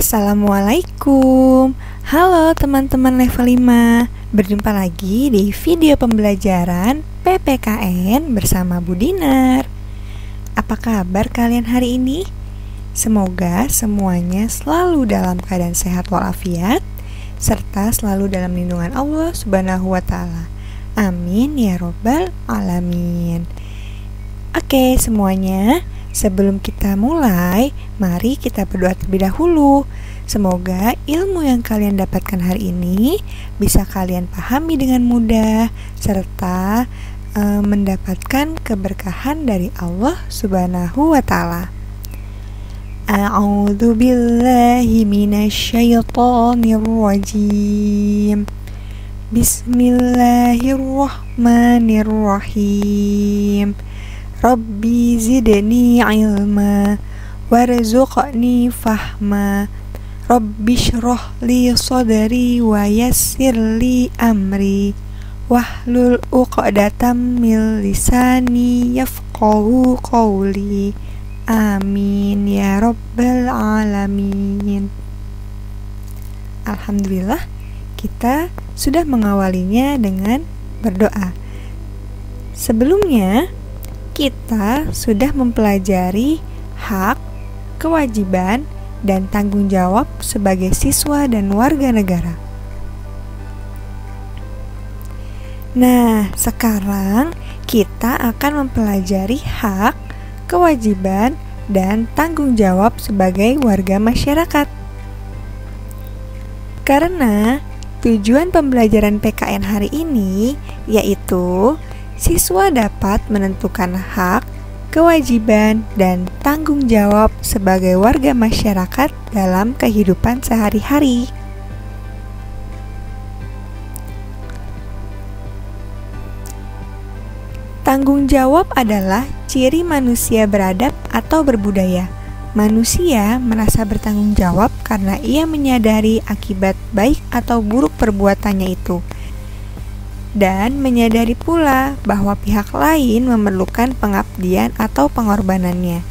Assalamualaikum. Halo teman-teman level 5. Berjumpa lagi di video pembelajaran PPKN bersama Bu Dinar. Apa kabar kalian hari ini? Semoga semuanya selalu dalam keadaan sehat walafiat serta selalu dalam lindungan Allah Subhanahu wa taala. Amin ya robbal alamin. Oke semuanya, sebelum kita mulai, mari kita berdoa terlebih dahulu. Semoga ilmu yang kalian dapatkan hari ini bisa kalian pahami dengan mudah serta mendapatkan keberkahan dari Allah Subhanahu wa taala. A'udzu billahi minasyaitonir rajim. Bismillahirrahmanirrahim. Rabbi zidni ilma warzuqni fahma. Rabbi shrah li sadri wa yassir li amri wahlul 'uqdatam min lisani yafqahu qawli. Amin ya rabbal alamin. Alhamdulillah, kita sudah mengawalinya dengan berdoa. Sebelumnya kita sudah mempelajari hak, kewajiban, dan tanggung jawab sebagai siswa dan warga negara. Nah, sekarang kita akan mempelajari hak, kewajiban, dan tanggung jawab sebagai warga masyarakat. Karena tujuan pembelajaran PKN hari ini yaitu siswa dapat menentukan hak, kewajiban, dan tanggung jawab sebagai warga masyarakat dalam kehidupan sehari-hari. Tanggung jawab adalah ciri manusia beradab atau berbudaya. Manusia merasa bertanggung jawab karena ia menyadari akibat baik atau buruk perbuatannya itu, dan menyadari pula bahwa pihak lain memerlukan pengabdian atau pengorbanannya.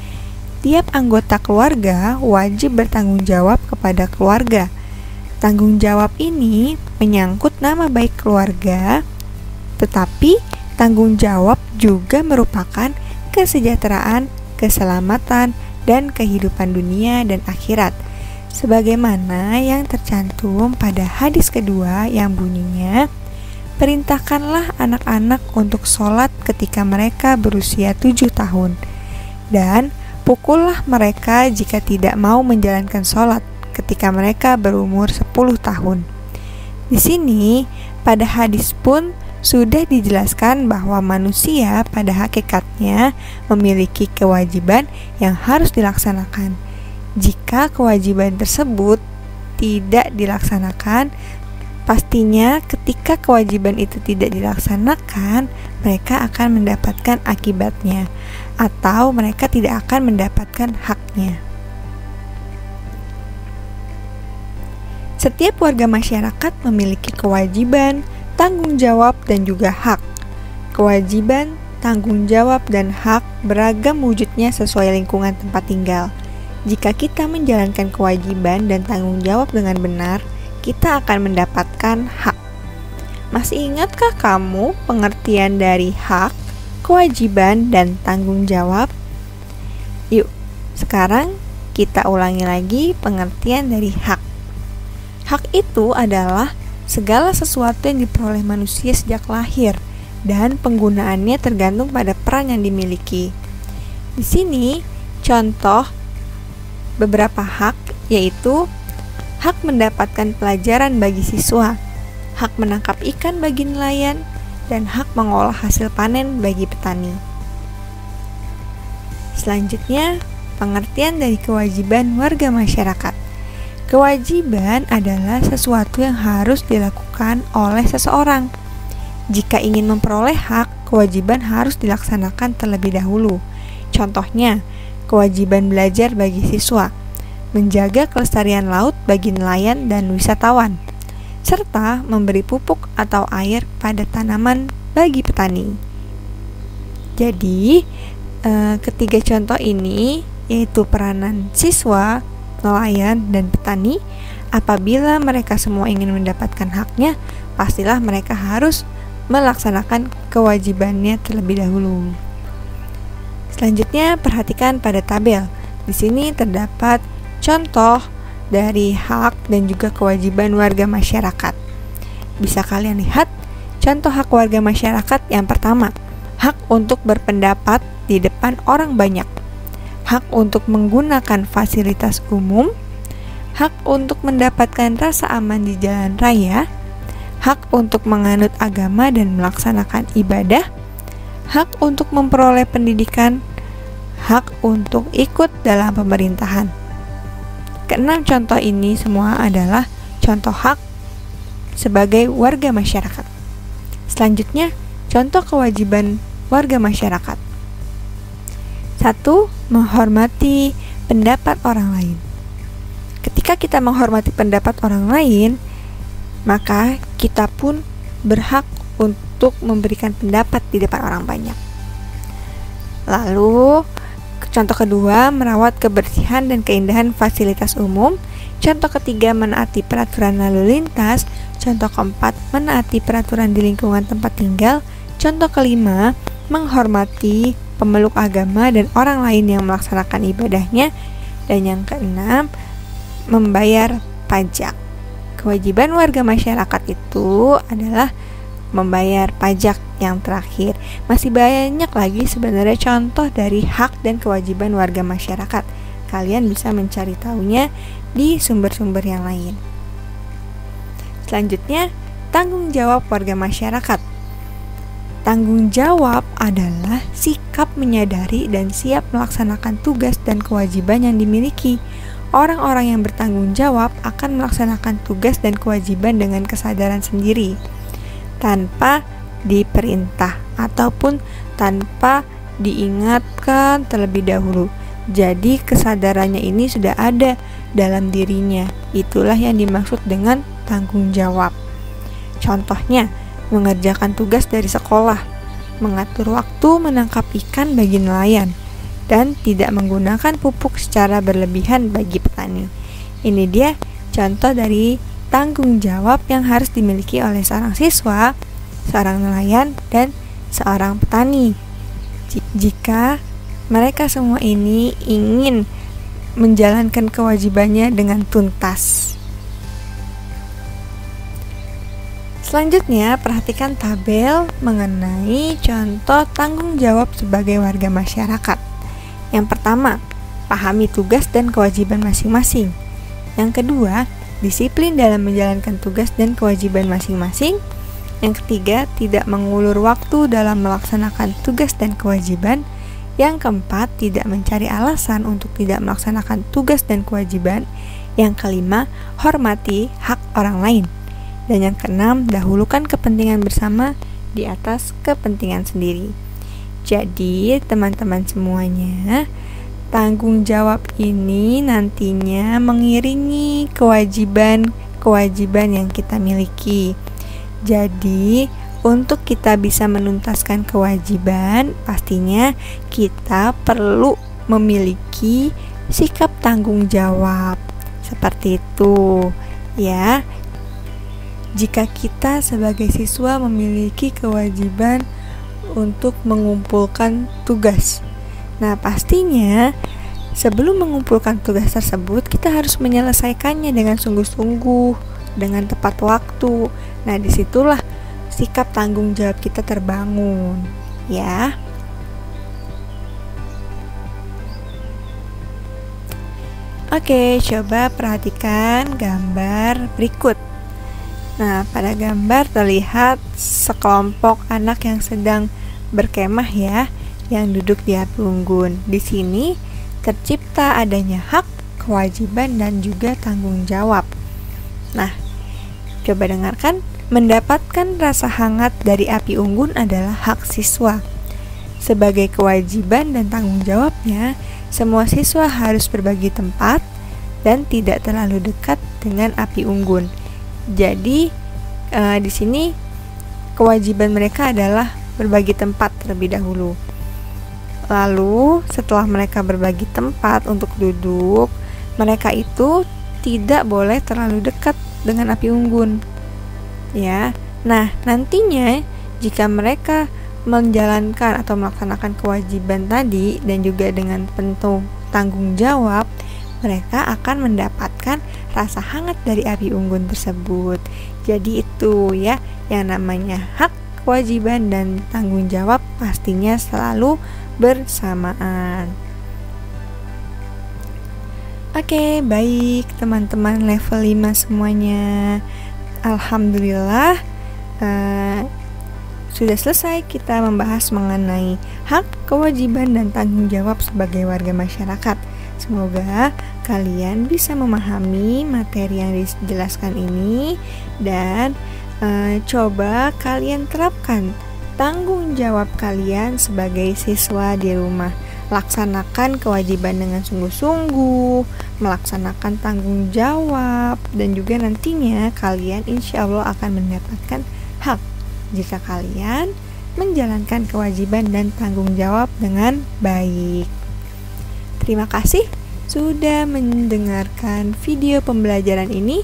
Tiap anggota keluarga wajib bertanggung jawab kepada keluarga. Tanggung jawab ini menyangkut nama baik keluarga, tetapi tanggung jawab juga merupakan kesejahteraan, keselamatan, dan kehidupan dunia dan akhirat, sebagaimana yang tercantum pada hadis kedua yang bunyinya, perintahkanlah anak-anak untuk sholat ketika mereka berusia 7 tahun, dan pukullah mereka jika tidak mau menjalankan sholat ketika mereka berumur 10 tahun. Di sini, pada hadis pun sudah dijelaskan bahwa manusia pada hakikatnya memiliki kewajiban yang harus dilaksanakan. Jika kewajiban tersebut tidak dilaksanakan, pastinya ketika kewajiban itu tidak dilaksanakan, mereka akan mendapatkan akibatnya, atau mereka tidak akan mendapatkan haknya. Setiap warga masyarakat memiliki kewajiban, tanggung jawab, dan juga hak. Kewajiban, tanggung jawab, dan hak beragam wujudnya sesuai lingkungan tempat tinggal. Jika kita menjalankan kewajiban dan tanggung jawab dengan benar, kita akan mendapatkan hak. Masih ingatkah kamu pengertian dari hak, kewajiban, dan tanggung jawab? Yuk, sekarang kita ulangi lagi pengertian dari hak. Hak itu adalah segala sesuatu yang diperoleh manusia sejak lahir dan penggunaannya tergantung pada peran yang dimiliki. Di sini contoh beberapa hak, yaitu hak mendapatkan pelajaran bagi siswa, hak menangkap ikan bagi nelayan, dan hak mengolah hasil panen bagi petani. Selanjutnya, pengertian dari kewajiban warga masyarakat. Kewajiban adalah sesuatu yang harus dilakukan oleh seseorang. Jika ingin memperoleh hak, kewajiban harus dilaksanakan terlebih dahulu. Contohnya, kewajiban belajar bagi siswa, menjaga kelestarian laut bagi nelayan dan wisatawan, serta memberi pupuk atau air pada tanaman bagi petani. Jadi, ketiga contoh ini yaitu peranan siswa, nelayan dan petani, apabila mereka semua ingin mendapatkan haknya, pastilah mereka harus melaksanakan kewajibannya terlebih dahulu. Selanjutnya, perhatikan pada tabel. Di sini terdapat contoh dari hak dan juga kewajiban warga masyarakat. Bisa kalian lihat contoh hak warga masyarakat. Yang pertama, hak untuk berpendapat di depan orang banyak, hak untuk menggunakan fasilitas umum, hak untuk mendapatkan rasa aman di jalan raya, hak untuk menganut agama dan melaksanakan ibadah, hak untuk memperoleh pendidikan, hak untuk ikut dalam pemerintahan. Keenam contoh ini semua adalah contoh hak sebagai warga masyarakat. Selanjutnya, contoh kewajiban warga masyarakat. 1. Menghormati pendapat orang lain. Ketika kita menghormati pendapat orang lain, maka kita pun berhak untuk memberikan pendapat di depan orang banyak. Lalu, contoh kedua, merawat kebersihan dan keindahan fasilitas umum. Contoh ketiga, menaati peraturan lalu lintas. Contoh keempat, menaati peraturan di lingkungan tempat tinggal. Contoh kelima, menghormati pemeluk agama dan orang lain yang melaksanakan ibadahnya. Dan yang keenam, membayar pajak. Kewajiban warga masyarakat itu adalah membayar pajak yang terakhir. Masih banyak lagi sebenarnya contoh dari hak dan kewajiban warga masyarakat. Kalian bisa mencari tahunya di sumber-sumber yang lain. Selanjutnya, tanggung jawab warga masyarakat. Tanggung jawab adalah sikap menyadari dan siap melaksanakan tugas dan kewajiban yang dimiliki. Orang-orang yang bertanggung jawab akan melaksanakan tugas dan kewajiban dengan kesadaran sendiri, tanpa diperintah ataupun tanpa diingatkan terlebih dahulu. Jadi kesadarannya ini sudah ada dalam dirinya. Itulah yang dimaksud dengan tanggung jawab. Contohnya, mengerjakan tugas dari sekolah, mengatur waktu menangkap ikan bagi nelayan, dan tidak menggunakan pupuk secara berlebihan bagi petani. Ini dia contoh dari tanggung jawab yang harus dimiliki oleh seorang siswa, seorang nelayan, dan seorang petani. Jika mereka semua ini ingin menjalankan kewajibannya dengan tuntas. Selanjutnya, perhatikan tabel mengenai contoh tanggung jawab sebagai warga masyarakat. Yang pertama, pahami tugas dan kewajiban masing-masing. Yang kedua, disiplin dalam menjalankan tugas dan kewajiban masing-masing. Yang ketiga, tidak mengulur waktu dalam melaksanakan tugas dan kewajiban. Yang keempat, tidak mencari alasan untuk tidak melaksanakan tugas dan kewajiban. Yang kelima, hormati hak orang lain. Dan yang keenam, dahulukan kepentingan bersama di atas kepentingan sendiri. Jadi, teman-teman semuanya, tanggung jawab ini nantinya mengiringi kewajiban-kewajiban yang kita miliki. Jadi, untuk kita bisa menuntaskan kewajiban, pastinya kita perlu memiliki sikap tanggung jawab. Seperti itu, ya. Jika kita sebagai siswa memiliki kewajiban untuk mengumpulkan tugas, nah pastinya sebelum mengumpulkan tugas tersebut kita harus menyelesaikannya dengan sungguh-sungguh, dengan tepat waktu. Nah, disitulah sikap tanggung jawab kita terbangun, ya. Oke, coba perhatikan gambar berikut. Nah, pada gambar terlihat sekelompok anak yang sedang berkemah ya, yang duduk di api unggun. Di sini tercipta adanya hak, kewajiban, dan juga tanggung jawab. Nah, coba dengarkan. Mendapatkan rasa hangat dari api unggun adalah hak siswa. Sebagai kewajiban dan tanggung jawabnya, semua siswa harus berbagi tempat dan tidak terlalu dekat dengan api unggun. Jadi di sini kewajiban mereka adalah berbagi tempat terlebih dahulu. Lalu setelah mereka berbagi tempat untuk duduk, mereka itu tidak boleh terlalu dekat dengan api unggun. Ya. Nah, nantinya jika mereka menjalankan atau melaksanakan kewajiban tadi dan juga dengan penuh tanggung jawab, mereka akan mendapatkan rasa hangat dari api unggun tersebut. Jadi itu ya, yang namanya hak, kewajiban, dan tanggung jawab pastinya selalu bersamaan. Oke, baik teman-teman level 5 semuanya. Alhamdulillah sudah selesai kita membahas mengenai hak, kewajiban, dan tanggung jawab sebagai warga masyarakat. Semoga kalian bisa memahami materi yang dijelaskan ini dan coba kalian terapkan tanggung jawab kalian sebagai siswa di rumah. Laksanakan kewajiban dengan sungguh-sungguh, melaksanakan tanggung jawab, dan juga nantinya kalian insya Allah akan mendapatkan hak jika kalian menjalankan kewajiban dan tanggung jawab dengan baik. Terima kasih sudah mendengarkan video pembelajaran ini.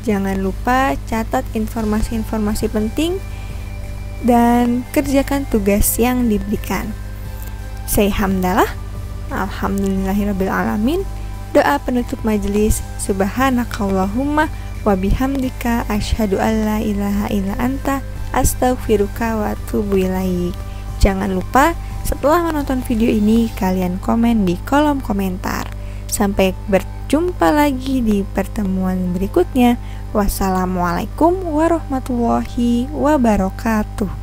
Jangan lupa catat informasi-informasi penting dan kerjakan tugas yang diberikan. Say hamdalah, alhamdulillahirrabbilalamin. Doa penutup majelis, subhanakallahumma wa bihamdika asyhadu an la ilaha illa anta astaghfiruka wa atubu ilaik. Jangan lupa setelah menonton video ini kalian komen di kolom komentar. Sampai berjumpa lagi di pertemuan berikutnya. Wassalamualaikum warahmatullahi wabarakatuh.